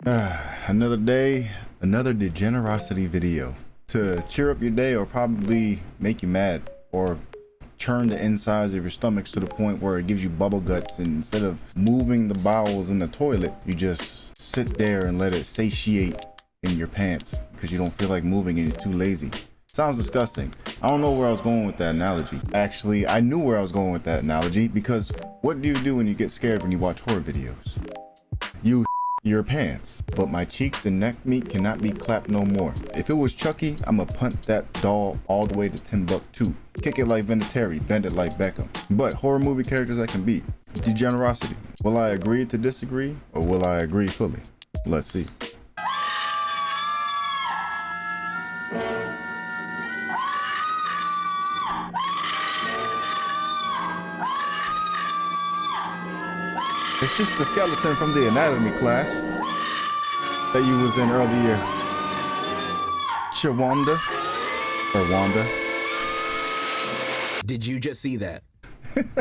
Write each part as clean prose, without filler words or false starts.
Another day, another Degenerocity video to cheer up your day or probably make you mad or churn the insides of your stomachs to the point where it gives you bubble guts, and instead of moving the bowels in the toilet, you just sit there and let it satiate in your pants because you don't feel like moving and you're too lazy. Sounds disgusting. I don't know where I was going with that analogy. Actually, I knew where I was going with that analogy, because what do you do when you get scared when you watch horror videos? You your pants. But my cheeks and neck meat cannot be clapped no more. If it was Chucky, I'ma punt that doll all the way to Timbuktu. Kick it like Vinatieri, bend it like Beckham. But horror movie characters I can beat. Degenerocity. Will I agree to disagree, or will I agree fully? Let's see. It's just the skeleton from the anatomy class that you was in earlier. Chawanda or Wanda. Did you just see that?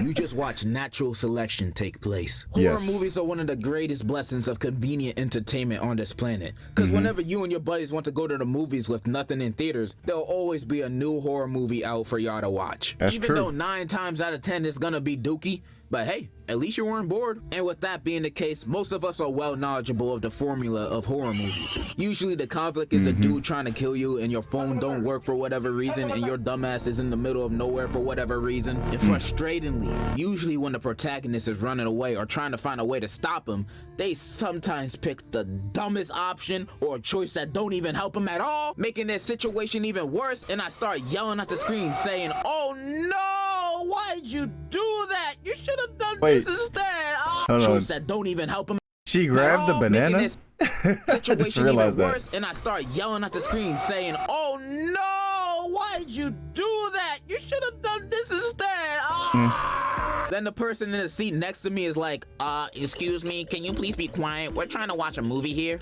You just watched natural selection take place. Horror Yes. movies are one of the greatest blessings of convenient entertainment on this planet. Because whenever you and your buddies want to go to the movies with nothing in theaters, there'll always be a new horror movie out for y'all to watch. That's Even true. though 9 times out of 10 it's gonna be dookie, but hey, at least you weren't bored. And with that being the case, most of us are well knowledgeable of the formula of horror movies. Usually the conflict is a dude trying to kill you and your phone don't work for whatever reason and your dumbass is in the middle of nowhere for whatever reason. And frustratingly, usually when the protagonist is running away or trying to find a way to stop him, they sometimes pick the dumbest option or a choice that don't even help him at all, making their situation even worse. And I start yelling at the screen saying, "Oh no, why'd you do that? You should have done this instead." Choice that don't even help him. She grabbed the banana? This I situation just realized even that. worse, and I start yelling at the screen saying, "Oh no, why'd you do that? You should have done this instead." Then the person in the seat next to me is like, excuse me, can you please be quiet? We're trying to watch a movie here.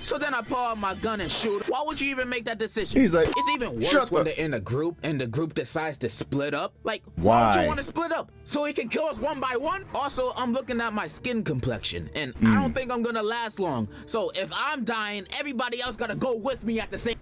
So then I pull out my gun and shoot. Why would you even make that decision? He's like, it's even worse shut when up. they're in a group and the group decides to split up. Like, Why? would you want to split up? So he can kill us one by one? Also, I'm looking at my skin complexion and I don't think I'm gonna last long. So if I'm dying, everybody else gotta go with me at the same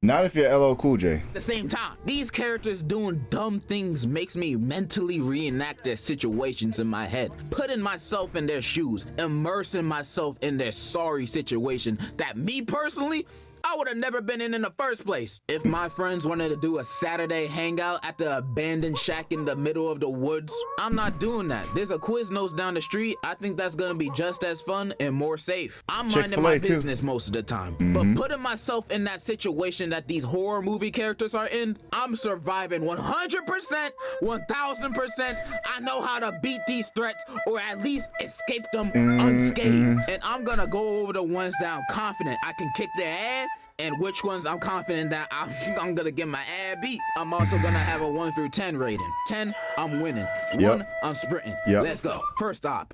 Not if you're LL Cool J. time. These characters doing dumb things makes me mentally reenact their situations in my head, putting myself in their shoes, immersing myself in their sorry situation that me personally, I would have never been in the first place. If my friends wanted to do a Saturday hangout at the abandoned shack in the middle of the woods, I'm not doing that. There's a Quiznos down the street. I think that's gonna be just as fun and more safe. I'm minding my Chick-fil-A too. business most of the time. But putting myself in that situation that these horror movie characters are in, I'm surviving 100%, 1000%. I know how to beat these threats or at least escape them unscathed. And I'm gonna go over the ones that I'm confident I can kick their ass, and which ones I'm confident that I'm gonna get my ass beat. I'm also gonna have a 1 through 10 rating. 10, I'm winning. 1, I'm sprinting. Yep. Let's go. First stop.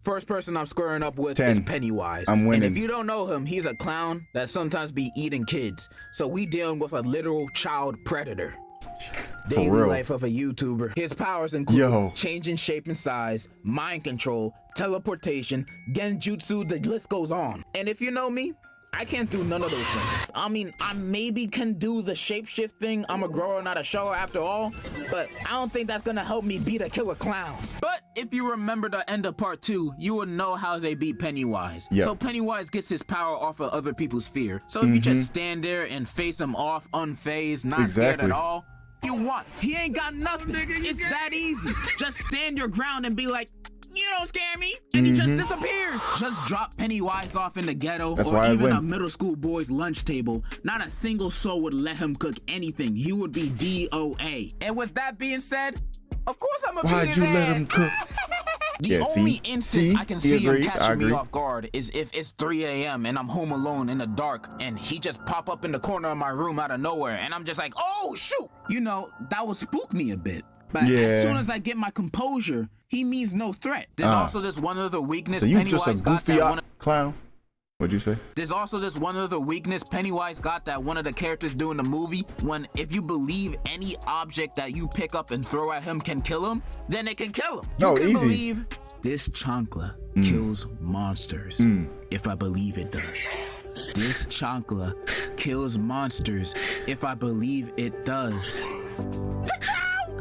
First person I'm squaring up with 10. is Pennywise. I'm winning. And if you don't know him, he's a clown that sometimes be eating kids. So we dealing with a literal child predator. Daily real. life of a YouTuber. His powers include Yo. changing shape and size, mind control, teleportation, genjutsu, the list goes on. And if you know me, I can't do none of those things. I mean, I maybe can do the shapeshift thing. I'm a grower, not a shower after all. But I don't think that's gonna help me beat a killer clown. But if you remember the end of part 2, you will know how they beat Pennywise. Yep. So Pennywise gets his power off of other people's fear. So if you just stand there and face him off unfazed, not scared Exactly. at all, you won. He ain't got nothing. It's that easy. Just stand your ground and be like, "You don't scare me," and he just disappears. Just drop Pennywise off in the ghetto That's or why I even win. a middle school boy's lunch table. Not a single soul would let him cook anything. He would be DOA. And with that being said, of course I'm gonna Why'd beat you his let ass. him cook? The Yeah, only see? instance See? I can He see agrees. him I catching me agree. off guard is if it's 3 a.m. and I'm home alone in the dark and he just pop up in the corner of my room out of nowhere and I'm just like, "Oh shoot!" You know, that would spook me a bit. But Yeah. as soon as I get my composure, he means no threat. There's also this one other weakness So you Pennywise just a got goofy that one. clown? What'd you say? There's also this one other weakness Pennywise got that one of the characters do in the movie. When if you believe any object that you pick up and throw at him can kill him, then it can kill him. You Oh, can easy. believe This chancla kills monsters, if I believe it does. This chancla kills monsters, if I believe it does.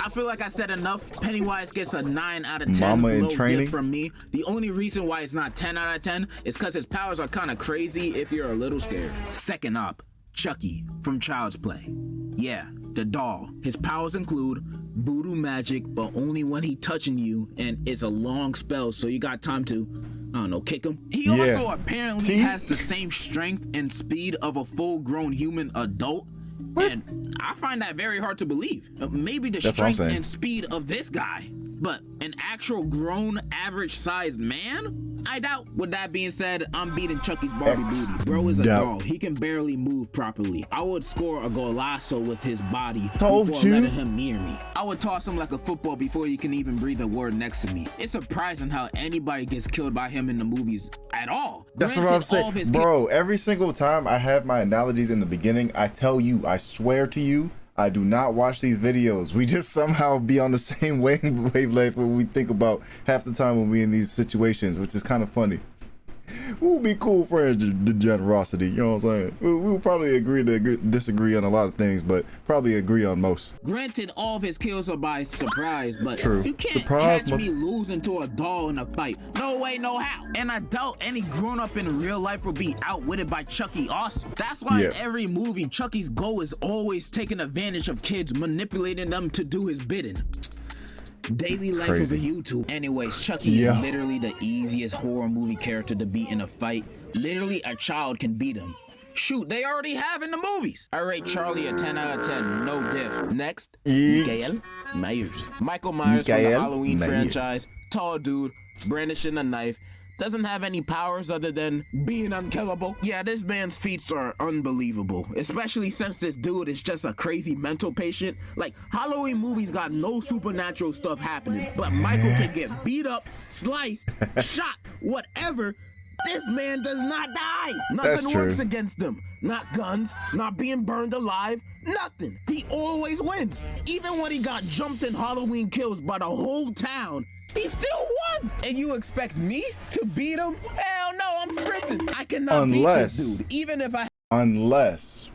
I feel like I said enough. Pennywise gets a 9 out of 10. Mama in low training dip from me. The only reason why it's not 10 out of 10 is because his powers are kind of crazy if you're a little scared. Second up, Chucky from Child's Play. Yeah, the doll. His powers include voodoo magic, but only when he touching you, and it's a long spell, so you got time to, I don't know, kick him. He also apparently has the same strength and speed of a full-grown human adult. What? And I find that very hard to believe. Maybe the strength and speed of this guy, but an actual grown average-sized man? I doubt. With that being said, I'm beating Chucky's Barbie booty. Bro is a doll. He can barely move properly. I would score a golazo with his body before letting him near me. I would toss him like a football before he can even breathe a word next to me. It's surprising how anybody gets killed by him in the movies at all. That's what I'm saying. Bro, every single time I have my analogies in the beginning, I tell you, I swear to you, I do not watch these videos. We just somehow be on the same wavelength when we think about half the time when we in these situations, which is kind of funny. We'll be cool friends, Degenerocity, you know what I'm saying? We'll probably agree to disagree on a lot of things, but probably agree on most. Granted, all of his kills are by surprise, but you can't catch me losing to a doll in a fight. No way, no how. An adult, any grown-up in real life will be outwitted by Chucky also. That's why in every movie, Chucky's goal is always taking advantage of kids, manipulating them to do his bidding. Daily life of a YouTube. Anyways, Chucky is literally the easiest horror movie character to beat in a fight. Literally, a child can beat him. Shoot, they already have in the movies. I rate Charlie a 10 out of 10, no diff. Next, Michael Myers. Michael Myers from the Halloween franchise. Tall dude, brandishing a knife. Doesn't have any powers other than being unkillable. Yeah, this man's feats are unbelievable, especially since this dude is just a crazy mental patient. Like, Halloween movies got no supernatural stuff happening, but Michael can get beat up, sliced, shot, whatever. This man does not die. Nothing works against him. Not guns, not being burned alive, nothing. He always wins. Even when he got jumped in Halloween Kills by the whole town, he still won! And you expect me to beat him? Hell no, I'm sprinting. I cannot beat this dude, even if I... Unless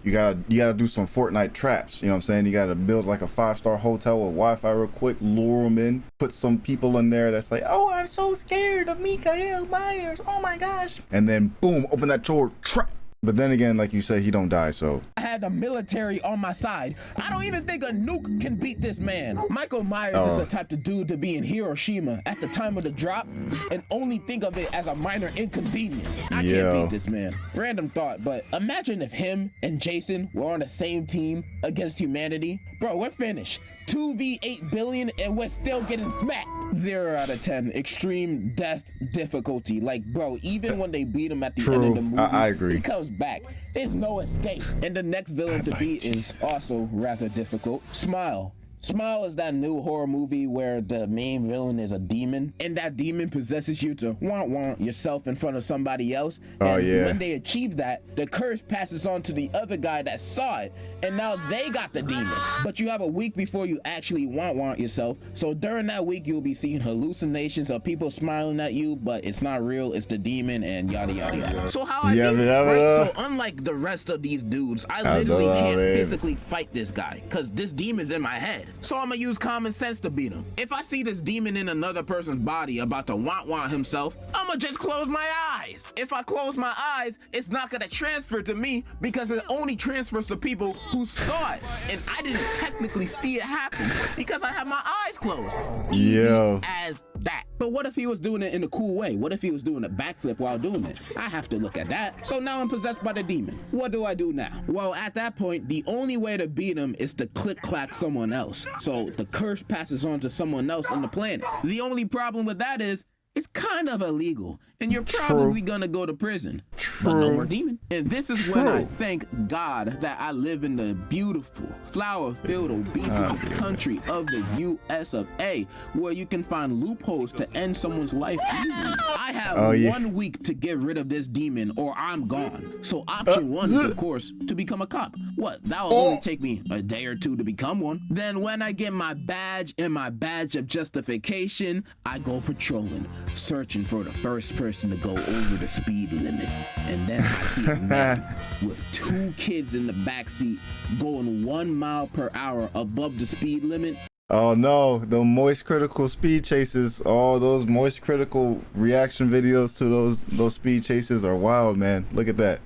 you gotta do some Fortnite traps, you know what I'm saying? You gotta build like a 5-star hotel with Wi-Fi real quick, lure them in, put some people in there that's like, oh, I'm so scared of Michael Myers, oh my gosh. And then boom, open that door, trap. But then again, like you said, he don't die, so. I had the military on my side. I don't even think a nuke can beat this man. Michael Myers is the type of dude to be in Hiroshima at the time of the drop and only think of it as a minor inconvenience. I can't beat this man. Random thought, but imagine if him and Jason were on the same team against humanity. Bro, we're finished. 2v8 billion and we're still getting smacked. 0 out of 10. Extreme death difficulty. Like, bro, even when they beat him at the end of the movie, I agree. He comes back. There's no escape. And the next villain to beat is also rather difficult. Smile. Smile is that new horror movie where the main villain is a demon, and that demon possesses you to want yourself in front of somebody else. And when they achieve that, the curse passes on to the other guy that saw it, and now they got the demon. But you have a week before you actually want yourself. So during that week, you'll be seeing hallucinations of people smiling at you, but it's not real. It's the demon, and yada yada yada. So how I beat him, right? So unlike the rest of these dudes, I literally can't physically fight this guy because this demon's in my head. So I'm gonna use common sense to beat him. If I see this demon in another person's body about to want himself, I'm gonna just close my eyes. If I close my eyes, it's not gonna transfer to me because it only transfers to people who saw it. And I didn't technically see it happen because I have my eyes closed. Easy as that. But what if he was doing it in a cool way? What if he was doing a backflip while doing it? I have to look at that. So now I'm possessed by the demon. What do I do now? Well, at that point, the only way to beat him is to click-clack someone else. So the curse passes on to someone else on the planet. The only problem with that is it's kind of illegal, and you're probably gonna go to prison. but no more demon. And this is when I thank God that I live in the beautiful, flower-filled, obesity country of the US of A, where you can find loopholes to end someone's life easily. I have 1 week to get rid of this demon or I'm gone. So option one is, of course, to become a cop. What? That will only take me a day or two to become one. Then when I get my badge and my badge of justification, I go patrolling, searching for the first person to go over the speed limit. And then I see a man with 2 kids in the backseat going 1 mile per hour above the speed limit. Oh no, the moist critical speed chases, all those moist critical reaction videos to those speed chases are wild, man. Look at that.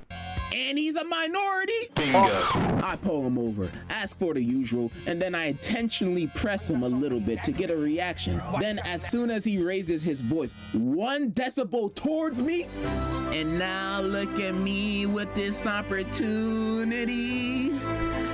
And he's a minority. Bingo. I pull him over, ask for the usual, and then I intentionally press him a little bit to get a reaction. Then as soon as he raises his voice 1 decibel towards me, and now look at me with this opportunity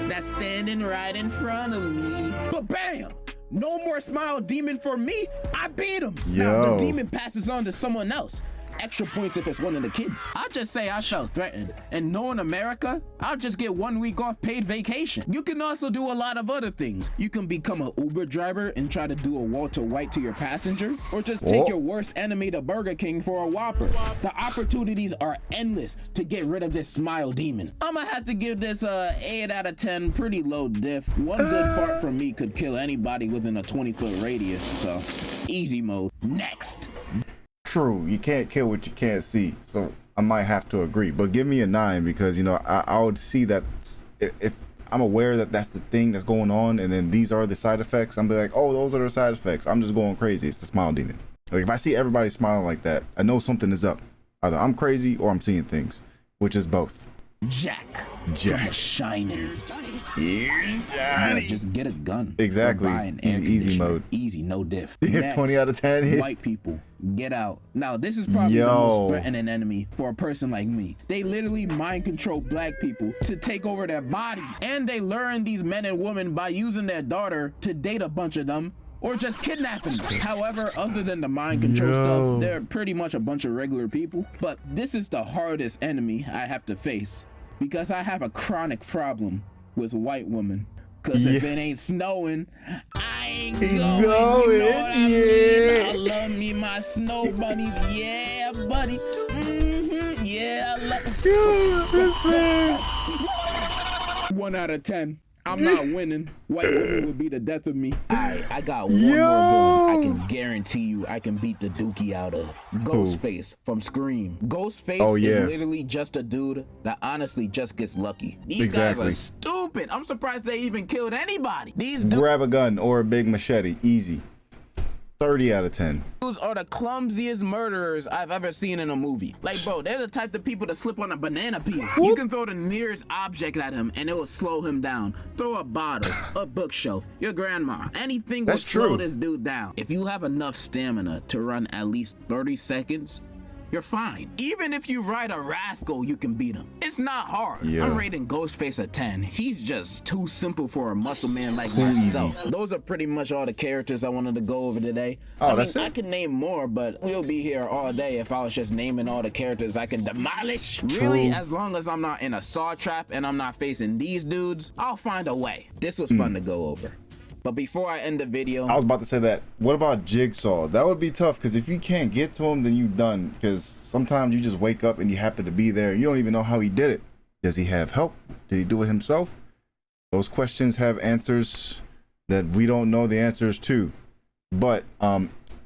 that's standing right in front of me. But bam! No more smile demon for me. I beat him. Now the demon passes on to someone else. Extra points if it's one of the kids. I'll just say I felt threatened. And knowing America, I'll just get 1 week off paid vacation. You can also do a lot of other things. You can become an Uber driver and try to do a Walter White to your passenger, or just take your worst enemy to Burger King for a Whopper. The opportunities are endless to get rid of this smile demon. I'm gonna have to give this a 8 out of 10, pretty low diff. 1 good fart from me could kill anybody within a 20-foot radius, so easy mode. Next. True, you can't kill what you can't see, so I might have to agree, but give me a 9 because, you know, I would see that if I'm aware that that's the thing that's going on and then these are the side effects, I'm be like, oh, those are the side effects, I'm just going crazy. It's the smile demon. Like if I see everybody smiling like that, I know something is up. Either I'm crazy or I'm seeing things, which is both. Jack. From The Shining. Yeah, just get a gun. Exactly. Easy mode. Easy, no diff. Yeah, 20 out of 10 hits. White people, get out. Now, this is probably the most threatening enemy for a person like me. They literally mind control black people to take over their body. And they learn these men and women by using their daughter to date a bunch of them, or just kidnapping them. However, other than the mind control stuff, they're pretty much a bunch of regular people. But this is the hardest enemy I have to face, because I have a chronic problem with white women. Cause if it ain't snowing, I ain't going. You know what I mean? I love me my snow bunnies. Yeah, buddy. Yeah, I love 1 out of 10. I'm not winning. White women would be the death of me. I got one more villain I can guarantee you I can beat the dookie out of. Ghostface from Scream. Ghostface is literally just a dude that honestly just gets lucky. These guys are stupid. I'm surprised they even killed anybody. These dudes grab a gun or a big machete, easy. 30 out of 10. Dudes are the clumsiest murderers I've ever seen in a movie. Like, bro, they're the type of people to slip on a banana peel. You can throw the nearest object at him and it will slow him down. Throw a bottle, a bookshelf, your grandma, anything will slow this dude down. If you have enough stamina to run at least 30 seconds, you're fine. Even if you ride a rascal, you can beat him. It's not hard. I'm rating Ghostface a 10. He's just too simple for a muscle man like myself. Those are pretty much all the characters I wanted to go over today. I mean, I could name more, but we'll be here all day if I was just naming all the characters I can demolish. Really, as long as I'm not in a saw trap and I'm not facing these dudes, I'll find a way. This was fun to go over. But before I end the video, I was about to say that. What about Jigsaw? That would be tough, because if you can't get to him, then you've done. Because sometimes you just wake up and you happen to be there. You don't even know how he did it. Does he have help? Did he do it himself? Those questions have answers that we don't know the answers to. But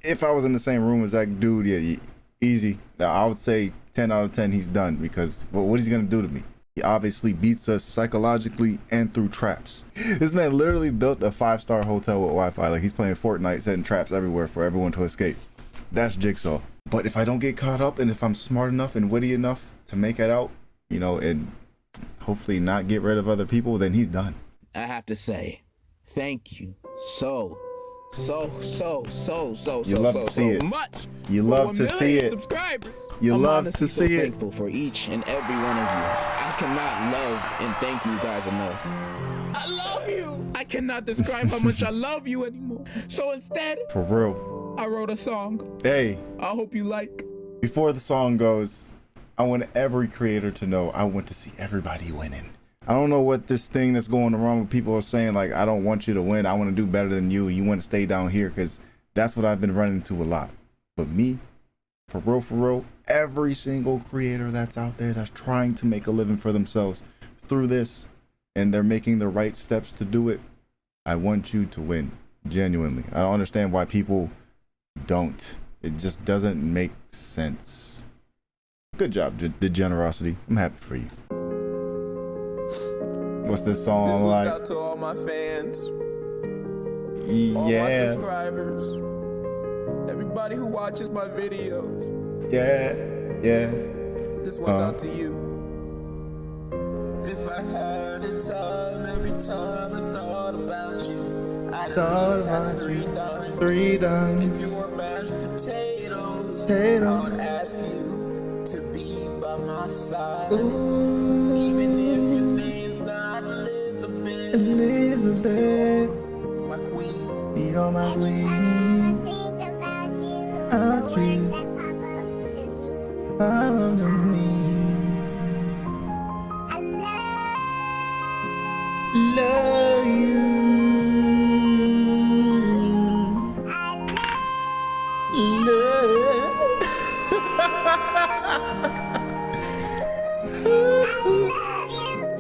if I was in the same room as that dude, yeah, easy. I would say 10 out of 10 he's done, because what is he going to do to me? He obviously beats us psychologically and through traps. This man literally built a 5-star hotel with Wi-Fi. Like he's playing Fortnite, setting traps everywhere for everyone to escape. That's Jigsaw. But if I don't get caught up, and if I'm smart enough and witty enough to make it out, you know, and hopefully not get rid of other people, then he's done. I have to say, thank you so much. You love to see it. Subscribers. You love to see it. I'm thankful for each and every one of you. I cannot love and thank you guys enough. I love you. I cannot describe how much I love you anymore. So instead, for real, I wrote a song. Hey, I hope you like. Before the song goes, I want every creator to know. I want to see everybody winning. I don't know what this thing that's going around with people are saying, like, I don't want you to win. I want to do better than you. You want to stay down here, because that's what I've been running into a lot. But me, for real, every single creator that's out there that's trying to make a living for themselves through this, and they're making the right steps to do it, I want you to win. Genuinely. I don't understand why people don't. It just doesn't make sense. Good job, Degenerocity. I'm happy for you. What's this song This one's like? out to all my fans, all my Yeah, subscribers, everybody who watches my videos. yeah. This one's out to you. If I had a time, every time I thought about you, I'd at least have three dimes. If you were mashed potatoes, I would ask you to be by my side. Even if your name's not Elizabeth, my queen, You're my queen. About you, I love me. Love you.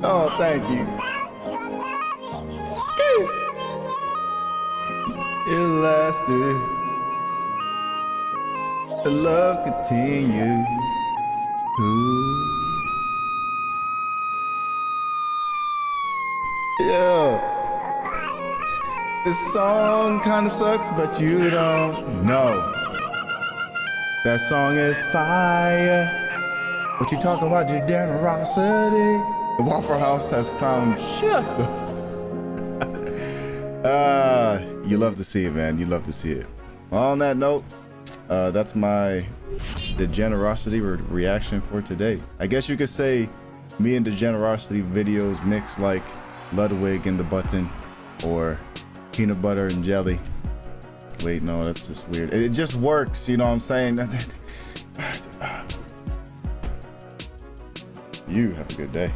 Oh, thank you. It lasted. The love continued. Ooh. Yeah. This song kind of sucks, but you don't know. That song is fire. What you talking about, Degenerocity? The Waffle House has found shit. You love to see it, man. You love to see it. On that note, that's my Degenerocity reaction for today. I guess you could say me and Degenerocity videos mix like Ludwig and the Button or peanut butter and jelly. Wait, no, that's just weird. It just works, you know what I'm saying? You have a good day.